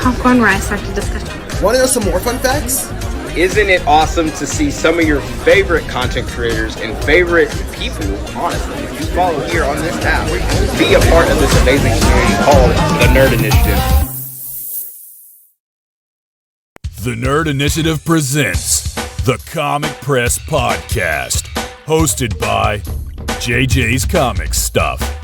popcorn where I start to discuss. Want to know some more fun facts? Isn't it awesome to see some of your favorite content creators and favorite people, honestly, that you follow here on this app, be a part of this amazing community called the Nerd Initiative? The Nerd Initiative presents the Comic Press Podcast, hosted by JJ's Comic Stuff.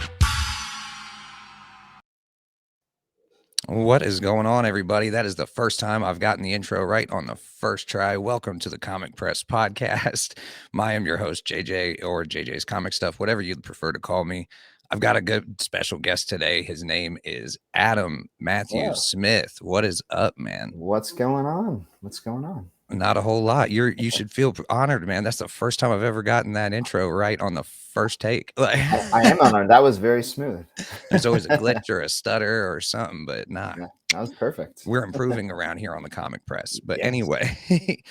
What is going on, everybody? That is the first time I've gotten the intro right on the first try. Welcome to the Comic Press Podcast. I am your host, JJ, or JJ's Comic Stuff, whatever you'd prefer to call me. I've got a good special guest today. His name is Adam Matthew Smith. What is up, man? What's going on? Not a whole lot. You should feel honored, man. That's the first time I've ever gotten that intro right on the first take. I am honored. That was very smooth. There's always a glitch or a stutter or something, but nah. Yeah, that was perfect. We're improving around here on the Comic Press. But anyway,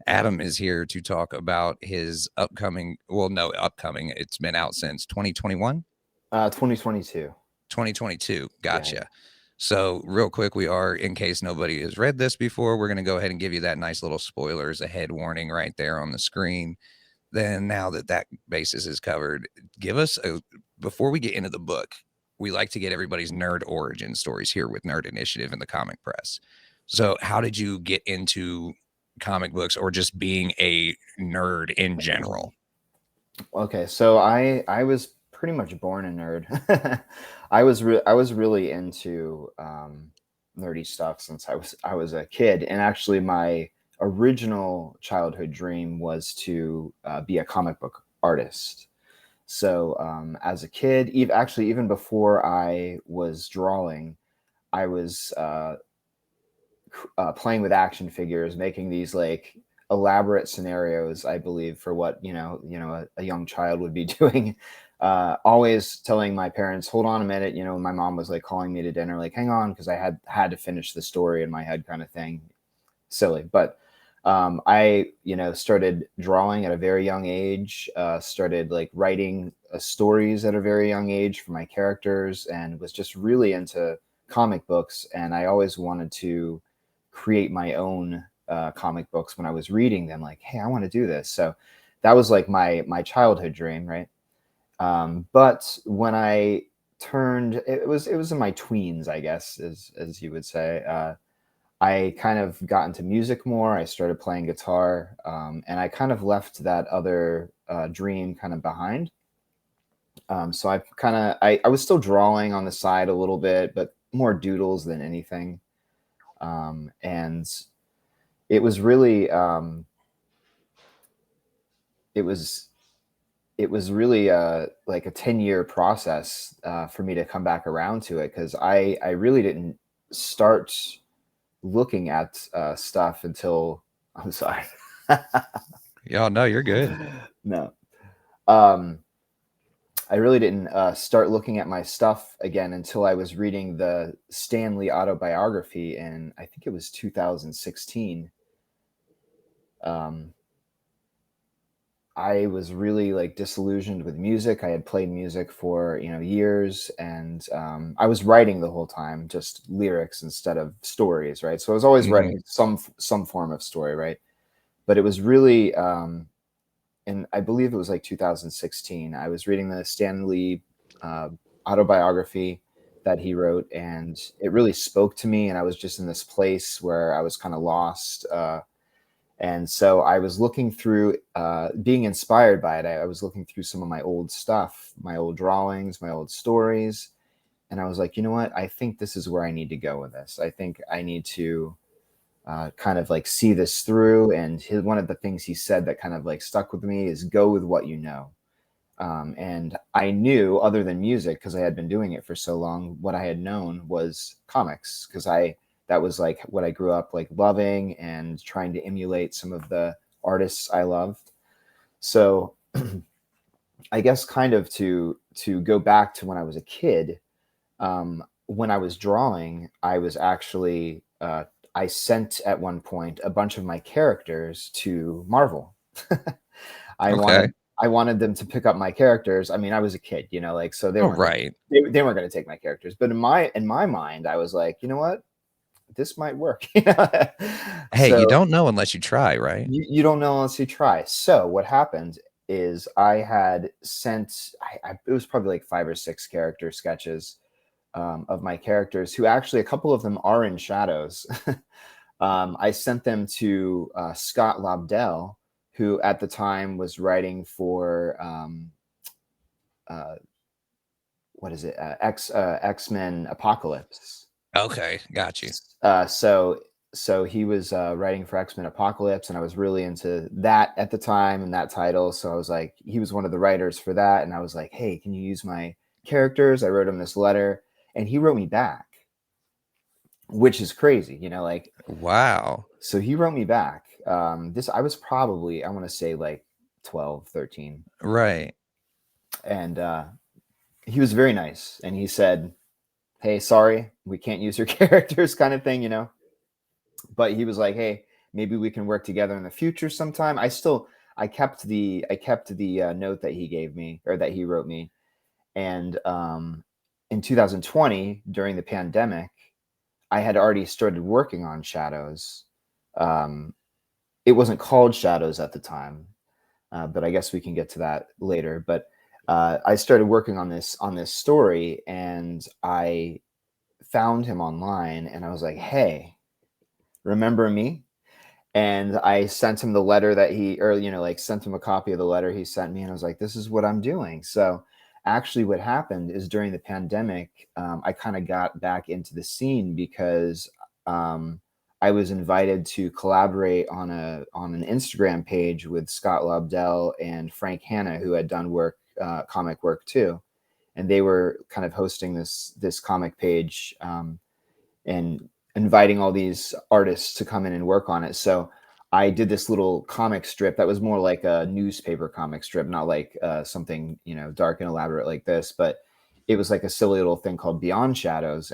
Adam is here to talk about his upcoming. It's been out since 2021. 2022. 2022. Gotcha. Yeah. So real quick, in case nobody has read this before, we're going to go ahead and give you that nice little spoilers ahead warning right there on the screen. Then now that basis is covered, before we get into the book, we like to get everybody's nerd origin stories here with Nerd Initiative and the Comic Press. So how did you get into comic books or just being a nerd in general? Okay, so I was pretty much born a nerd. I was really into nerdy stuff since I was a kid, and actually my original childhood dream was to be a comic book artist. So as a kid, even before I was drawing, I was playing with action figures, making these like elaborate scenarios, I believe, for what a young child would be doing. Always telling my parents, hold on a minute, my mom was like calling me to dinner, like hang on, because I had to finish the story in my head, kind of thing. Silly. But I started drawing at a very young age, started like writing stories at a very young age for my characters, and was just really into comic books. And I always wanted to create my own comic books when I was reading them, like, hey, I want to do this. So that was like my childhood dream, right? But when I turned, it was in my tweens, I guess, as you would say, I kind of got into music more. I started playing guitar, and I kind of left that other dream kind of behind. So I was still drawing on the side a little bit, but more doodles than anything. And it was really, it was really like a 10-year process for me to come back around to it, because I really didn't start looking at stuff until, I'm sorry. Yeah, no, you're good. No. I really didn't start looking at my stuff again until I was reading the Stan Lee autobiography in, I think it was 2016. I was really like disillusioned with music. I had played music for years, and I was writing the whole time, just lyrics instead of stories, right? So I was always writing some form of story, right? But it was really, and I believe it was like 2016. I was reading the Stan Lee autobiography that he wrote, and it really spoke to me. And I was just in this place where I was kind of lost. And so I was looking through, being inspired by it. I was looking through some of my old stuff, my old drawings, my old stories. And I was like, you know what? I think this is where I need to go with this. I think I need to kind of like see this through. And one of the things he said that kind of like stuck with me is go with what you know. And I knew, other than music, because I had been doing it for so long, what I had known was comics, because that was like what I grew up like loving and trying to emulate some of the artists I loved. So I guess kind of to go back to when I was a kid, when I was drawing, I was actually, I sent at one point a bunch of my characters to Marvel. I wanted them to pick up my characters. I mean, I was a kid, so they weren't going to take my characters. But in my mind, I was like, you know what? this might work. Hey, you So don't know unless you try, right? you don't know unless you try. So what happened is I had sent, it was probably like 5 or 6 character sketches of my characters, who actually, a couple of them are in shadows. I sent them to Scott Lobdell, who at the time was writing for what is it? X-Men Apocalypse. Okay, got you. So he was writing for X-Men Apocalypse, and I was really into that at the time and that title. So I was like, he was one of the writers for that, and I was like, hey, can you use my characters? I wrote him this letter, and he wrote me back, which is crazy, like. Wow. So he wrote me back. I was probably, I want to say like 12, 13. Right. And he was very nice. And he said, hey, sorry, we can't use your characters, kind of thing, But he was like, hey, maybe we can work together in the future sometime. I kept the note that he gave me, or that he wrote me. And in 2020, during the pandemic, I had already started working on Shadows. It wasn't called Shadows at the time, but I guess we can get to that later. But I started working on this story, and I found him online, and I was like, hey, remember me? And I sent him the letter that sent him a copy of the letter he sent me, and I was like, this is what I'm doing. So actually what happened is, during the pandemic, I kind of got back into the scene because I was invited to collaborate on an Instagram page with Scott Lobdell and Frank Hanna, who had done comic work too. And they were kind of hosting this comic page and inviting all these artists to come in and work on it. So I did this little comic strip that was more like a newspaper comic strip, not like something, dark and elaborate like this, but it was like a silly little thing called Beyond Shadows.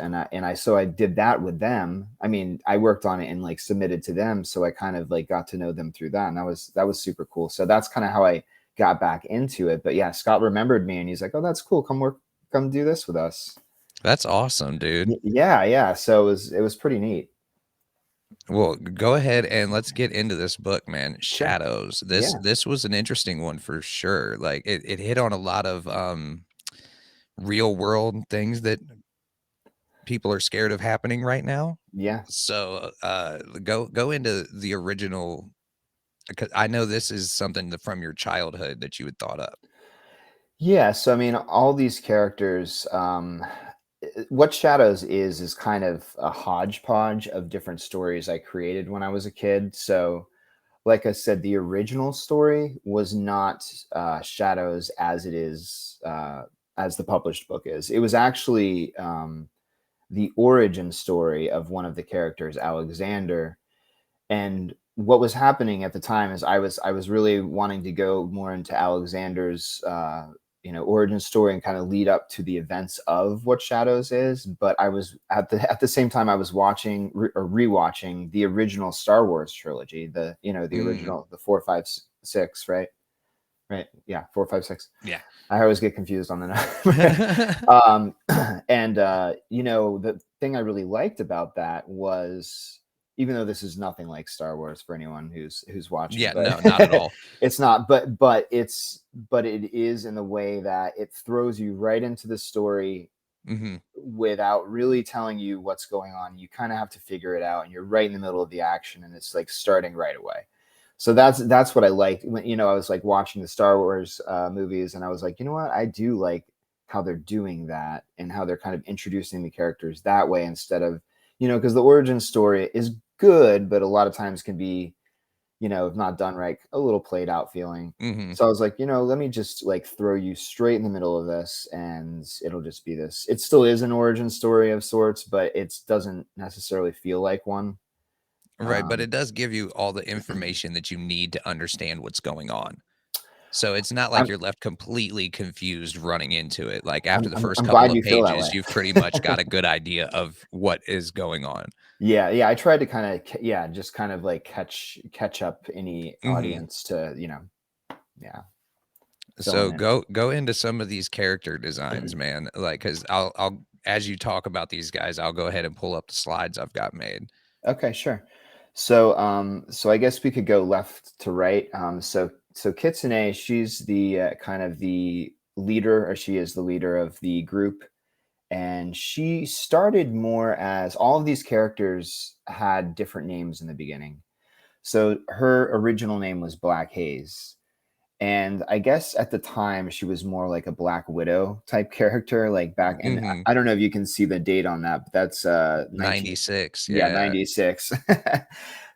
So I did that with them. I mean, I worked on it and like submitted to them. So I kind of like got to know them through that. And that was super cool. So that's kind of how I got back into it. But yeah, Scott remembered me, and he's like, oh, that's cool. Come do this with us. That's awesome, dude. Yeah. So it was pretty neat. Well, go ahead and let's get into this book, man. Shadows. Yeah. This was an interesting one for sure. Like it hit on a lot of real world things that people are scared of happening right now. Yeah. So go into the original, because I know this is something from your childhood that you had thought up. Yeah, so I mean, all these characters, what Shadows is kind of a hodgepodge of different stories I created when I was a kid. So, like I said, the original story was not Shadows as it is, as the published book is. It was actually the origin story of one of the characters, Alexander. And what was happening at the time is I was really wanting to go more into Alexander's origin story and kind of lead up to the events of what Shadows is. But I was at the same time I was watching or rewatching the original Star Wars trilogy, the original, the 4, 5, 6, right? Yeah, 4, 5, 6. Yeah, I always get confused on the number. And the thing I really liked about that was, even though this is nothing like Star Wars for anyone who's watching. Yeah, but no, not at all. It's not, but it is in the way that it throws you right into the story without really telling you what's going on. You kind of have to figure it out, and you're right in the middle of the action, and it's like starting right away. So that's what I liked when, I was like watching the Star Wars movies, and I was like, you know what, I do like how they're doing that and how they're kind of introducing the characters that way, instead of, because the origin story is good, but a lot of times can be, if not done right, a little played out feeling. So I was like, let me just like throw you straight in the middle of this, and it'll just be this. It still is an origin story of sorts, but it doesn't necessarily feel like one. Right, but it does give you all the information that you need to understand what's going on. So it's not like you're left completely confused running into it. Like after the first couple of pages, you've pretty much got a good idea of what is going on. Yeah. I tried to kind of, just kind of like catch up any audience to, yeah. So filling in. go into some of these character designs, man. Like, cause I'll as you talk about these guys, I'll go ahead and pull up the slides I've got made. Okay, sure. So so I guess we could go left to right. So Kitsune, she's the kind of the leader, or she is the leader of the group. And she started more as, all of these characters had different names in the beginning. So her original name was Black Haze. And I guess at the time she was more like a Black Widow type character, like back. And I don't know if you can see the date on that, but that's 96. yeah, 96.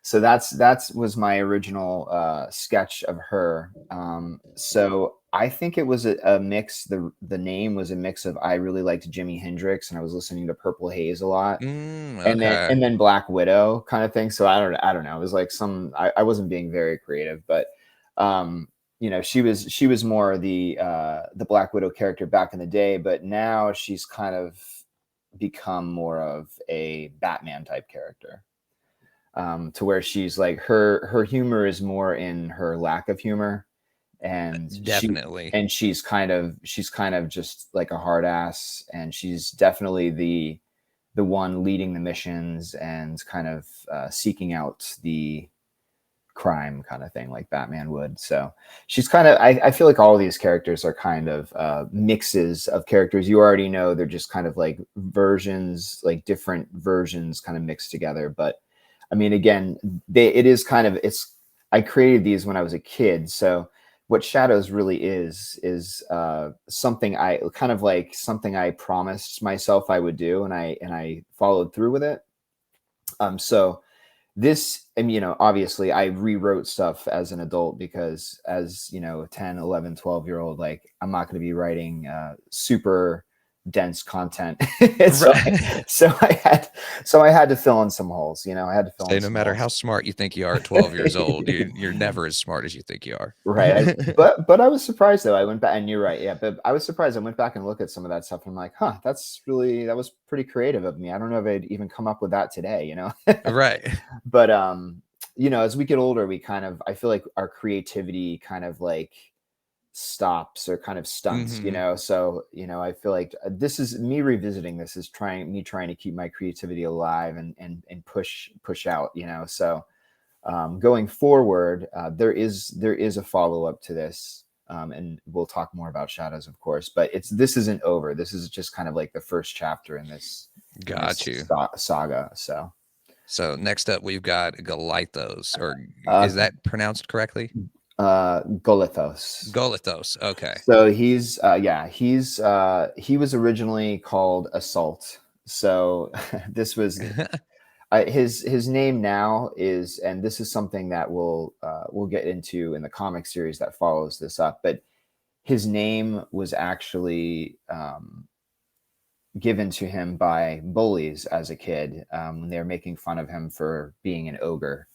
So that's was my original sketch of her. So I think it was a mix. The name was a mix of, I really liked Jimi Hendrix and I was listening to Purple Haze a lot, Okay. and then Black Widow kind of thing. So I don't know. It was like I wasn't being very creative, but you know, she was more the Black Widow character back in the day, but now she's kind of become more of a Batman type character, to where she's like, her humor is more in her lack of humor, and Definitely. she's kind of just like a hard ass, and she's definitely the one leading the missions and kind of seeking out the crime kind of thing, like Batman would. So she's kind of, I feel like all of these characters are kind of mixes of characters you already know. They're just kind of like versions, like different versions kind of mixed together. But I mean, again, it is kind of, I created these when I was a kid. So what Shadows really is something I kind of like, something I promised myself I would do, and I followed through with it. So this, and you know, obviously I rewrote stuff as an adult, because as you know, 10, 11, 12-year-old, like, I'm not going to be writing super dense content. so, I had to fill in some holes, you know. I had to fill in no some matter holes. how smart you think you are at 12 years old, you're never as smart as you think you are. Right. But I was surprised though. I went back, and you're right. Yeah. But I was surprised. I went back and looked at some of that stuff, and I'm like, huh, that was pretty creative of me. I don't know if I'd even come up with that today, you know? Right. But you know, as we get older, we kind of, I feel like our creativity kind of like stops or kind of stunts, you know. So, you know, I feel like this is me revisiting this, is trying to keep my creativity alive and push out, you know. So going forward, there is a follow-up to this, and we'll talk more about Shadows, of course, but this isn't over. This is just kind of like the first chapter in this, saga. So next up, we've got Golitos, or is that pronounced correctly? Golitos. Golitos. Okay. So he was originally called Assault. So this was his name now is, and this is something that we'll get into in the comic series that follows this up, but his name was actually given to him by bullies as a kid, when they were making fun of him for being an ogre.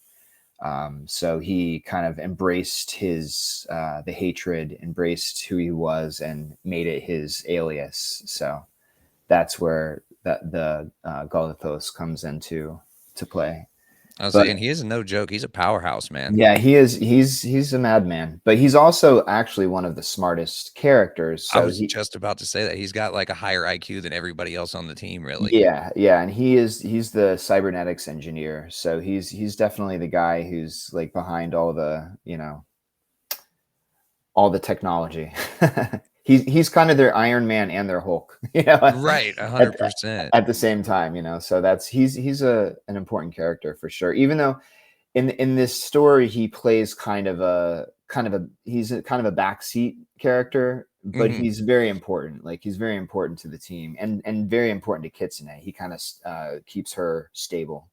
So he kind of embraced his the hatred, embraced who he was, and made it his alias. So that's where the Golitos comes into play. I was saying, he is no joke. He's a powerhouse, man. Yeah, he is. He's a madman, but he's also actually one of the smartest characters. So I was just about to say that he's got like a higher IQ than everybody else on the team, really. Yeah, and he's the cybernetics engineer. So he's definitely the guy who's like behind all the, you know, all the technology. He's kind of their Iron Man and their Hulk, you know. Right, 100%. At the same time, you know. So he's an important character for sure. Even though in this story he plays kind of a backseat character, but he's very important. Like, he's very important to the team, and very important to Kitsune. He kind of keeps her stable.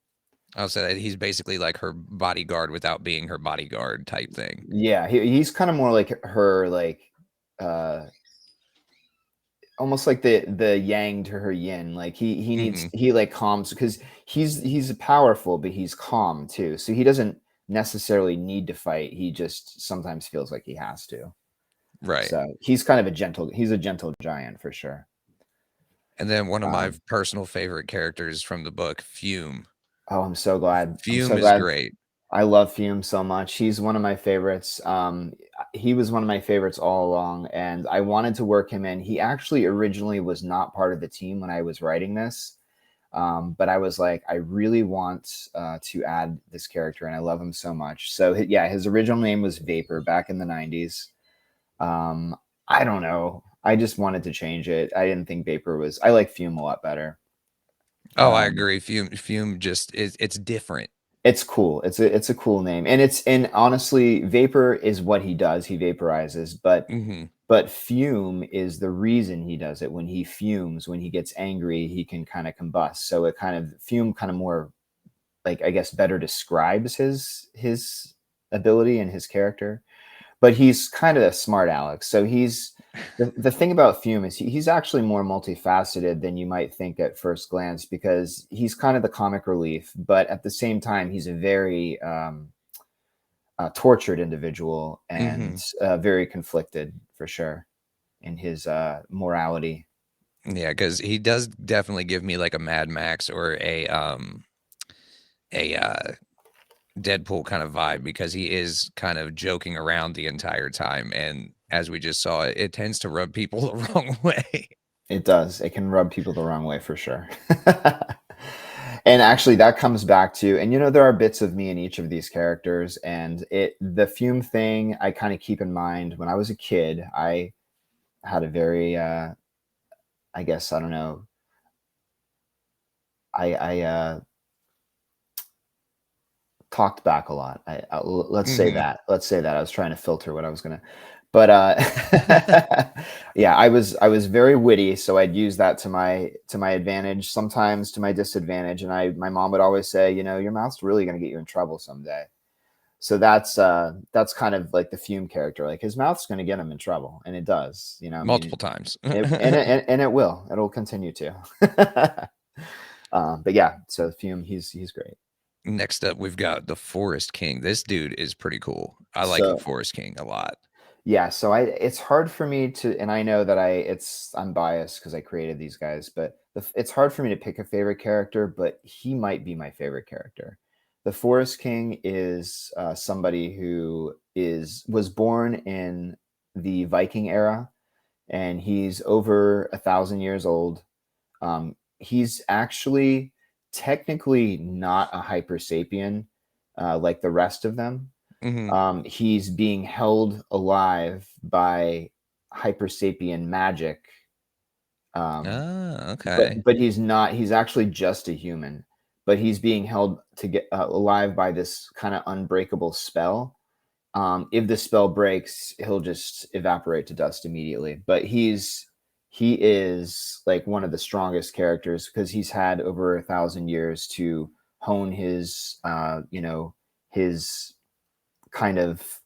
I'll say that he's basically like her bodyguard without being her bodyguard type thing. Yeah, he's kind of more like her, like almost like the yang to her yin. Like he needs, he like calms, because he's powerful, but he's calm too. So he doesn't necessarily need to fight. He just sometimes feels like he has to. Right. So he's kind of a gentle giant for sure. And then one of my personal favorite characters from the book, Fume. Oh, I'm so glad. Fume is great. I love Fume so much. He's one of my favorites. he was one of my favorites all along, and I wanted to work him in. He actually originally was not part of the team when I was writing this, but I was like, I really want to add this character, and I love him so much. So yeah, his original name was Vapor back in the 90s. I don't know. I just wanted to change it. I didn't think Vapor was. I like Fume a lot better. Oh, I agree. Fume just is. It's different. It's cool. It's a cool name, and honestly, Vapor is what he does. He vaporizes, but Fume is the reason he does it. When he fumes, when he gets angry, he can kind of combust. So it kind of Fume kind of more, like, I guess, better describes his ability and his character. But he's kind of a smart Alex. So he's the thing about Fume is he's actually more multifaceted than you might think at first glance, because he's kind of the comic relief, but at the same time, he's a very tortured individual and very conflicted for sure in his morality. Yeah, because he does definitely give me like a Mad Max or a Deadpool kind of vibe, because he is kind of joking around the entire time, and as we just saw, it tends to rub people the wrong way. It does. It can rub people the wrong way for sure. And actually that comes back to, and there are bits of me in each of these characters, and the Fume thing I kind of keep in mind. When I was a kid, I had a very I guess, I don't know, I talked back a lot. Let's say that. Let's say that. I was trying to filter what I was gonna, but yeah, I was very witty, so I'd use that to my advantage, sometimes to my disadvantage. And my mom would always say, your mouth's really gonna get you in trouble someday. So that's kind of like the Fume character. Like, his mouth's gonna get him in trouble, and it does. Multiple times. and it will. It'll continue to. But yeah, so Fume, he's great. Next up, we've got the Forest King. This dude is pretty cool. I like the Forest King a lot. Yeah, so it's hard for me to, and I know that I'm biased because I created these guys, but it's hard for me to pick a favorite character, but he might be my favorite character. The Forest King is somebody who was born in the Viking era, and he's over 1,000 years old. He's actually technically not a hyper sapien like the rest of them. He's being held alive by hyper sapien magic. Okay. But he's not. He's actually just a human, but he's being held to get alive by this kind of unbreakable spell. If the spell breaks, he'll just evaporate to dust immediately. But he is like one of the strongest characters, because he's had over 1,000 years to hone his his kind of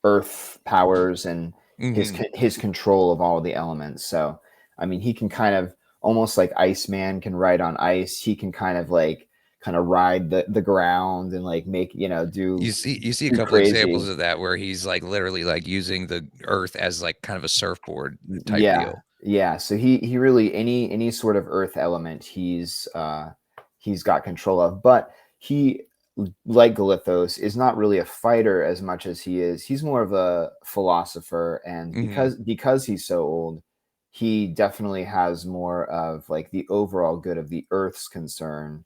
earth powers and his control of all the elements. So I mean, he can kind of, almost like Iceman can ride on ice. He can kind of ride the ground and like make, do. You see a couple examples of that where he's like literally like using the earth as like kind of a surfboard type deal. Yeah. So he really, any sort of earth element he's got control of. But he, like Golitos, is not really a fighter as much as he's more of a philosopher. And because he's so old, he definitely has more of like the overall good of the earth's concern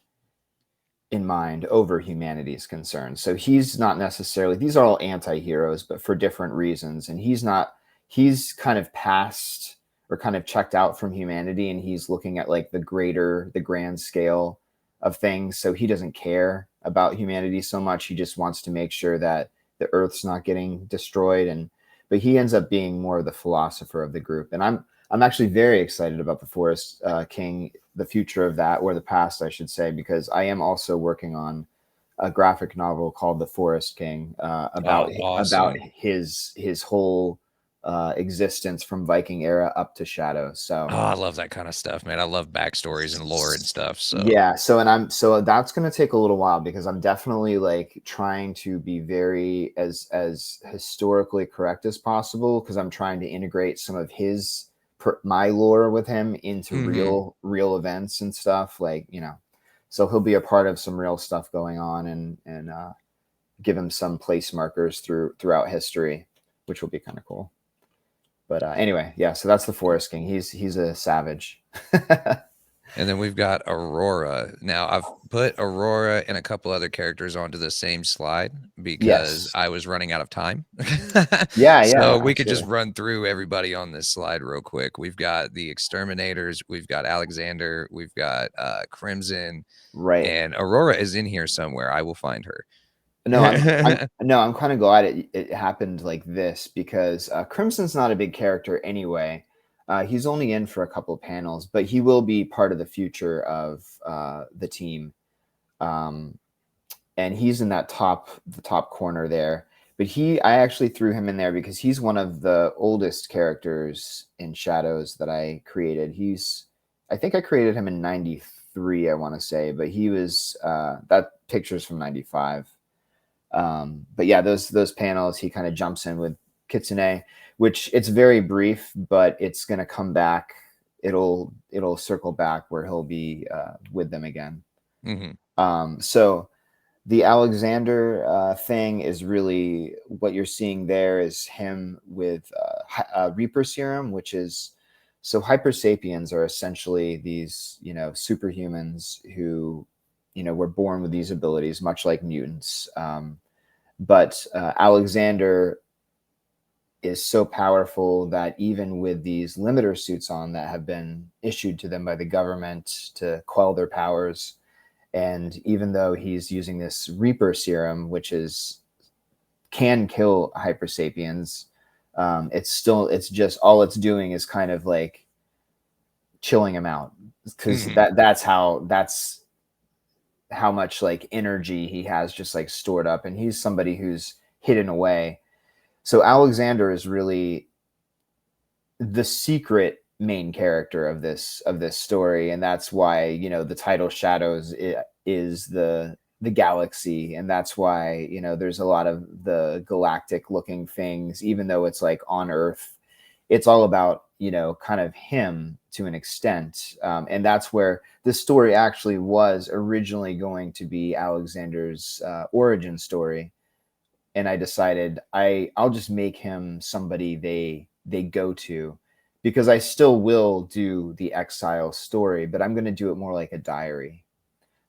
in mind over humanity's concern. So he's not necessarily, these are all anti-heroes, but for different reasons. And he's kind of past, or kind of checked out from humanity, and he's looking at like the grand scale of things. So he doesn't care about humanity so much. He just wants to make sure that the earth's not getting destroyed. But he ends up being more of the philosopher of the group. And I'm actually very excited about the Forest King, the future of that, or the past, I should say, because I am also working on a graphic novel called The Forest King about his whole existence from Viking era up to Shadow. So I love that kind of stuff, man. I love backstories and lore and stuff. So yeah, so that's going to take a little while, because I'm definitely like trying to be very as historically correct as possible, because I'm trying to integrate some of my lore with him into real events and stuff, like, so he'll be a part of some real stuff going on, and give him some place markers throughout history. which will be kind of cool. But anyway, yeah. So that's the Forest King. He's a savage. And then we've got Aurora. Now I've put Aurora and a couple other characters onto the same slide because Yes. I was running out of time. Yeah, So yeah. we could just Absolutely. run through everybody on this slide real quick. We've got the Exterminators, we've got Alexander, we've got Crimson, Right. and Aurora is in here somewhere. I will find her. No, I'm kind of glad it happened like this because Crimson's not a big character anyway. He's only in for a couple of panels, but he will be part of the future of the team. And he's in that the top corner there. But I actually threw him in there because he's one of the oldest characters in Shadows that I created. I think I created him in 93, I want to say, but he was that picture's from 95. But yeah, those panels, he kind of jumps in with Kitsune, which it's very brief, but it's gonna come back. It'll circle back where he'll be with them again. So the Alexander thing is really what you're seeing there is him with Reaper serum, which is so Hyper Sapiens are essentially these superhumans who were born with these abilities, much like mutants. But Alexander is so powerful that even with these limiter suits on that have been issued to them by the government to quell their powers, and even though he's using this Reaper serum, which can kill Hyper Sapiens, it's just all it's doing is kind of like chilling him out because that's how much like energy he has just like stored up, and he's somebody who's hidden away. So Alexander is really the secret main character of this story, and that's why the title Shadows is the galaxy, and that's why there's a lot of the galactic looking things, even though it's like on Earth. It's all about kind of him to an extent, and that's where the story actually was originally going to be Alexander's origin story. And I decided I'll just make him somebody they go to, because I still will do the exile story, but I'm going to do it more like a diary.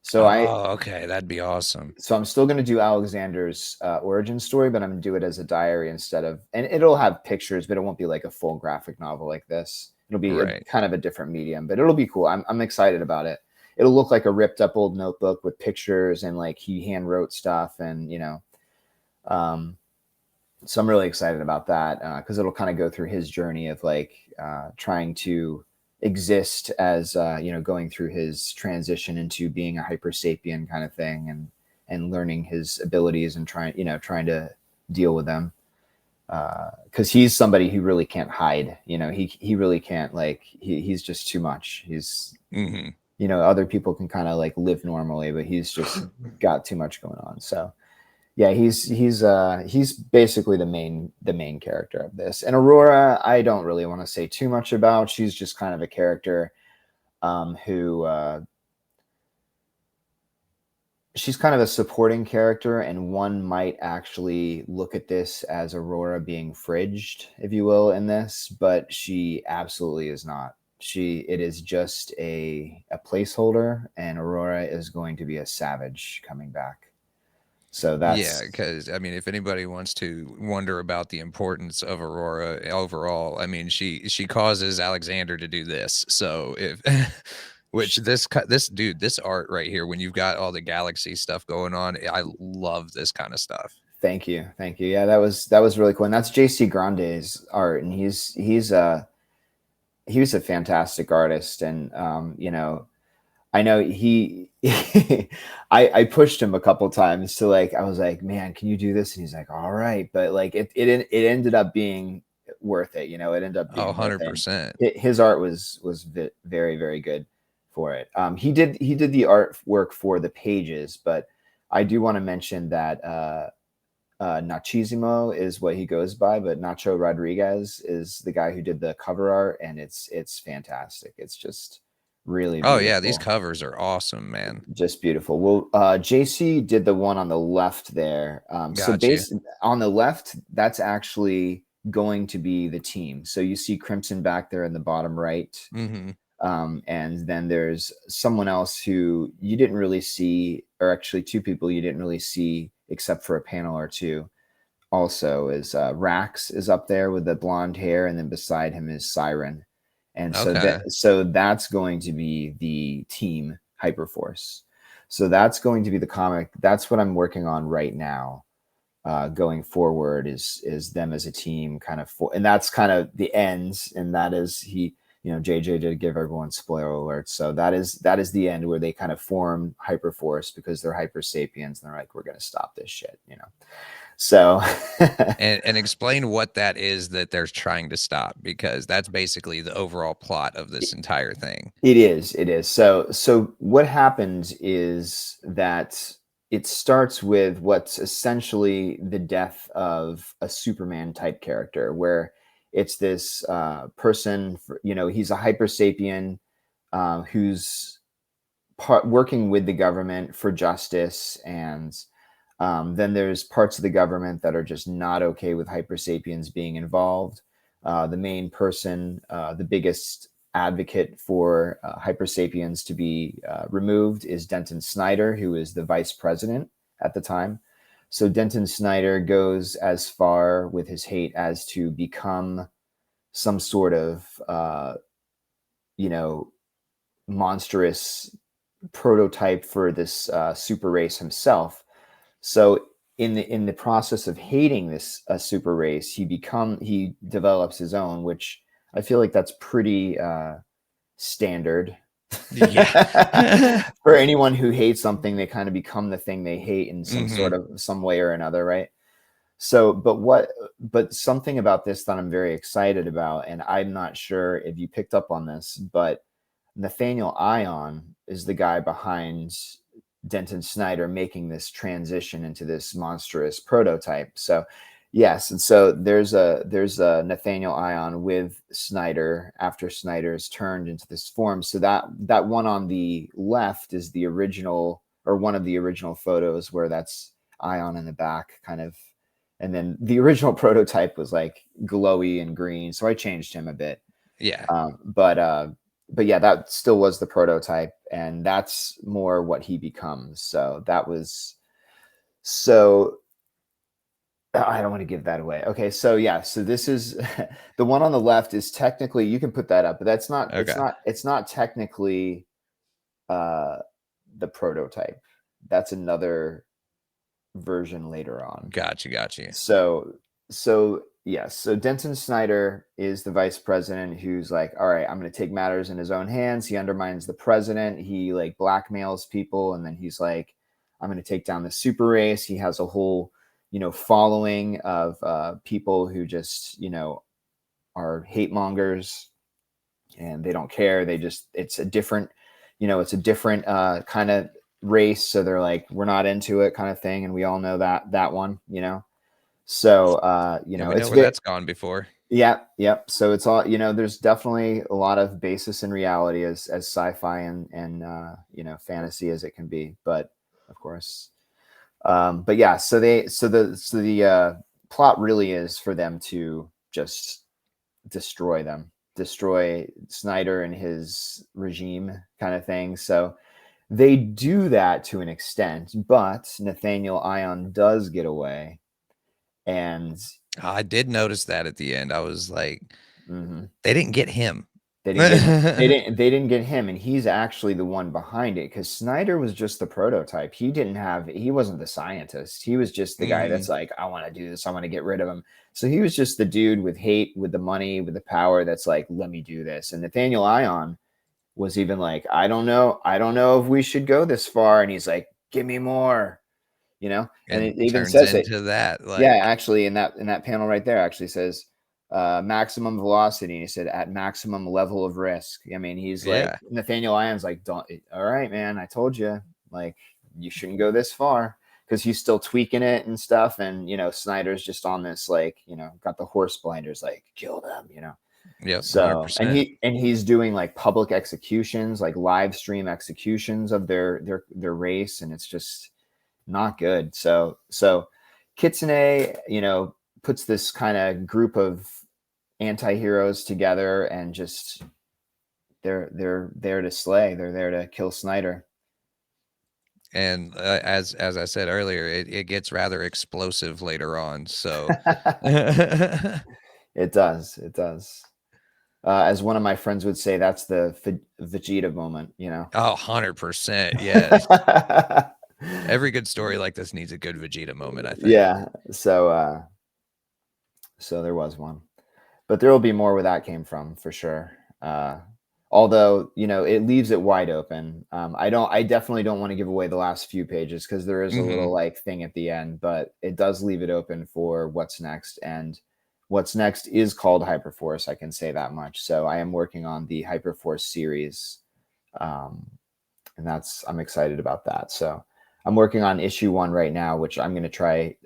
So okay, that'd be awesome. So I'm still going to do Alexander's origin story, but I'm going to do it as a diary instead of, and it'll have pictures, but it won't be like a full graphic novel like this. It'll be kind of a different medium, but it'll be cool. I'm excited about it. It'll look like a ripped up old notebook with pictures and like he hand wrote stuff, and so I'm really excited about that because it'll kind of go through his journey of like trying to exist as going through his transition into being a hyper sapien kind of thing, and learning his abilities and trying to deal with them, because he's somebody who really can't hide. He really can't, like, he's just too much. He's other people can kind of like live normally, but he's just got too much going on. So yeah, he's basically the main character of this. And Aurora, I don't really want to say too much about. She's just kind of a character who she's kind of a supporting character, and one might actually look at this as Aurora being fridged, if you will, in this, but she absolutely is not. It is just a placeholder, and Aurora is going to be a savage coming back. So that's because I mean, if anybody wants to wonder about the importance of Aurora overall, I mean, she causes Alexander to do this. So if which this art right here, when you've got all the galaxy stuff going on, I love this kind of stuff. Thank you. Yeah, that was really cool, and that's JC Grande's art, and he was a fantastic artist, and I know I pushed him a couple times to, like, I was like, man, can you do this? And he's like, all right. But like, it ended up being worth it. It ended up being 100%. His art was very, very good for it. He did the artwork for the pages, but I do want to mention that Nachisimo is what he goes by, but Nacho Rodriguez is the guy who did the cover art, and it's fantastic. It's just really beautiful. Oh yeah, these covers are awesome, man. Just beautiful. Well, JC did the one on the left there. So on the left, that's actually going to be the team. So you see Crimson back there in the bottom right. Mm-hmm. And then there's someone else who you didn't really see, or actually two people you didn't really see except for a panel or two. Also is Rax is up there with the blonde hair, and then beside him is Siren. And so that's going to be the team Hyperforce. So that's going to be the comic. That's what I'm working on right now. Going forward is them as a team kind of and that's kind of the ends, and that is JJ did give everyone spoiler alerts, so that is the end where they kind of form Hyperforce because they're hyper sapiens and they're like, we're gonna stop this shit, so and explain what that is that they're trying to stop, because that's basically the overall plot of this entire thing. It is so what happens is that it starts with what's essentially the death of a Superman type character, where it's this person, he's a hyper sapien who's working with the government for justice. And then there's parts of the government that are just not okay with hyper sapiens being involved. The main person, the biggest advocate for hyper sapiens to be removed is Denton Snyder, who is the vice president at the time. So Denton Snyder goes as far with his hate as to become some sort of monstrous prototype for this super race himself. So in the process of hating this super race, he develops his own, which I feel like that's pretty standard. Yeah. For anyone who hates something, they kind of become the thing they hate in some way or another, right? So, but something about this that I'm very excited about, and I'm not sure if you picked up on this, but Nathaniel Ion is the guy behind Denton Snyder making this transition into this monstrous prototype. So yes, and so there's a Nathaniel Ion with Snyder after Snyder's turned into this form. So that one on the left is the original, or one of the original photos, where that's Ion in the back kind of, and then the original prototype was like glowy and green, so I changed him a bit. Yeah. But yeah, that still was the prototype, and that's more what he becomes. So that was I don't want to give that away. Okay, so yeah, so this is the one on the left is technically, you can put that up, but that's not it's not technically the prototype. That's another version later on. Gotcha. So yes, so Denton Snyder is the vice president who's like, all right, I'm going to take matters in his own hands. He undermines the president. He like blackmails people, and then he's like, I'm going to take down the super race. He has a whole following of people who just are hate mongers, and they don't care. It's a different kind of race, so they're like, we're not into it kind of thing, and we all know that one. So we know where that's gone before. Yep. So it's all, there's definitely a lot of basis in reality as sci-fi and fantasy as it can be, but of course. But yeah, so the plot really is for them to just destroy Snyder and his regime kind of thing. So they do that to an extent, but Nathaniel Ion does get away. And I did notice that at the end. I was like, they didn't get him. They didn't get him, and he's actually the one behind it, because Snyder was just the prototype. He wasn't the scientist. He was just the guy that's like, I want to do this. I want to get rid of him. So he was just the dude with hate, with the money, with the power that's like, let me do this. And Nathaniel Ion was even like, I don't know if we should go this far. And he's like, give me more. And it even says into that. Like, yeah, actually, in that panel right there, actually says maximum velocity. And he said at maximum level of risk. I mean, he's like, Nathaniel Ion's like, all right, man, I told you, like, you shouldn't go this far, because he's still tweaking it and stuff. And Snyder's just on this, like, got the horse blinders, like, kill them, Yeah. So 100%. and he's doing like public executions, like live stream executions of their race, and it's just not good. So Kitsune, puts this kind of group of anti-heroes together, and just they're there to slay. They're there to kill Snyder. And as I said earlier, it gets rather explosive later on. So It does. It does. As one of my friends would say, that's the Vegeta moment, you know? Oh, 100%. Yes. Every good story like this needs a good Vegeta moment, I think. Yeah. So there was one, but there will be more where that came from for sure. Although, you know, it leaves it wide open. I definitely don't want to give away the last few pages, because there is a little like thing at the end, but it does leave it open for what's next. And what's next is called Hyperforce. I can say that much. So I am working on the Hyperforce series. And I'm excited about that. So I'm working on issue 1 right now, which I'm going to try,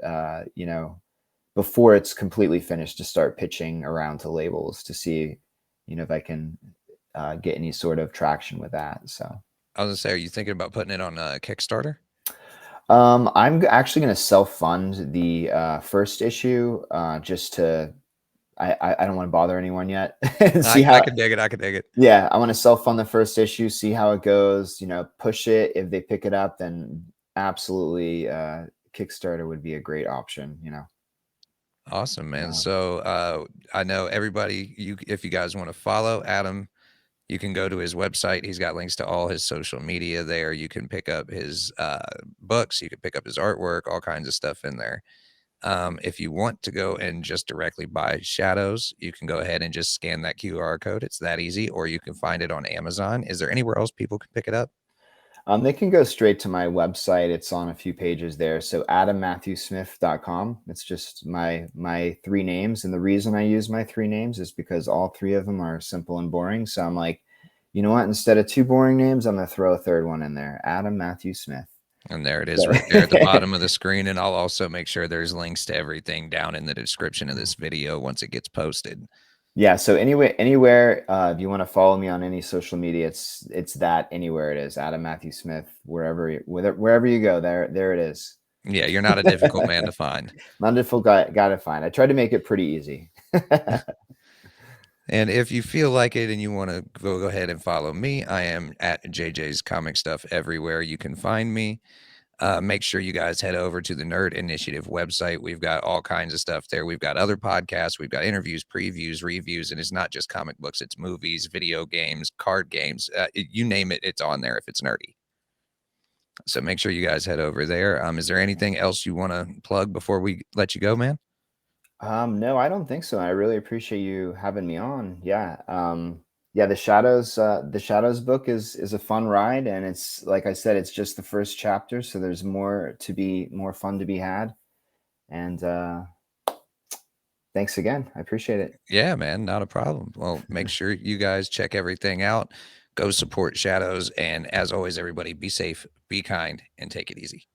you know, before it's completely finished, to start pitching around to labels to see, you know, if I can get any sort of traction with that. So I was gonna say, are you thinking about putting it on Kickstarter? I'm actually going to self-fund the first issue, just to, I don't want to bother anyone yet. See I could dig it. I could dig it. Yeah, I want to self-fund the first issue, see how it goes, you know, push it. If they pick it up, then absolutely Kickstarter would be a great option, you know. Awesome, man. So I know everybody, if you guys want to follow Adam, you can go to his website. He's got links to all his social media there. You can pick up his books, you can pick up his artwork, all kinds of stuff in there. If you want to go and just directly buy Shadows, you can go ahead and just scan that QR code. It's that easy. Or you can find it on Amazon. Is there anywhere else people can pick it up? They can go straight to my website. It's on a few pages there. So adammatthewsmith.com. It's just my 3 names. And the reason I use my 3 names is because all 3 of them are simple and boring. So I'm like, you know what? Instead of 2 boring names, I'm going to throw a 3rd one in there. Adam Matthew Smith. And there it is, right there at the bottom of the screen. And I'll also make sure there's links to everything down in the description of this video once it gets posted. Yeah. So anywhere, if you want to follow me on any social media, it's that anywhere it is, Adam Matthew Smith, wherever you go, there it is. Yeah, you're not a difficult man to find. Not a difficult guy to find. I tried to make it pretty easy. And if you feel like it and you want to go ahead and follow me, I am at JJ's Comic Stuff everywhere you can find me. Make sure you guys head over to the Nerd Initiative website. We've got all kinds of stuff there. We've got other podcasts. We've got interviews, previews, reviews, and it's not just comic books. It's movies, video games, card games. You name it, it's on there if it's nerdy. So make sure you guys head over there. Is there anything else you want to plug before we let you go, man? No, I don't think so. I really appreciate you having me on. Yeah. Yeah, the Shadows book is a fun ride, and it's, like I said, it's just the first chapter, so there's more fun to be had. And thanks again. I appreciate it. Yeah, man, not a problem. Well, make sure you guys check everything out. Go support Shadows, and as always, everybody, be safe, be kind, and take it easy.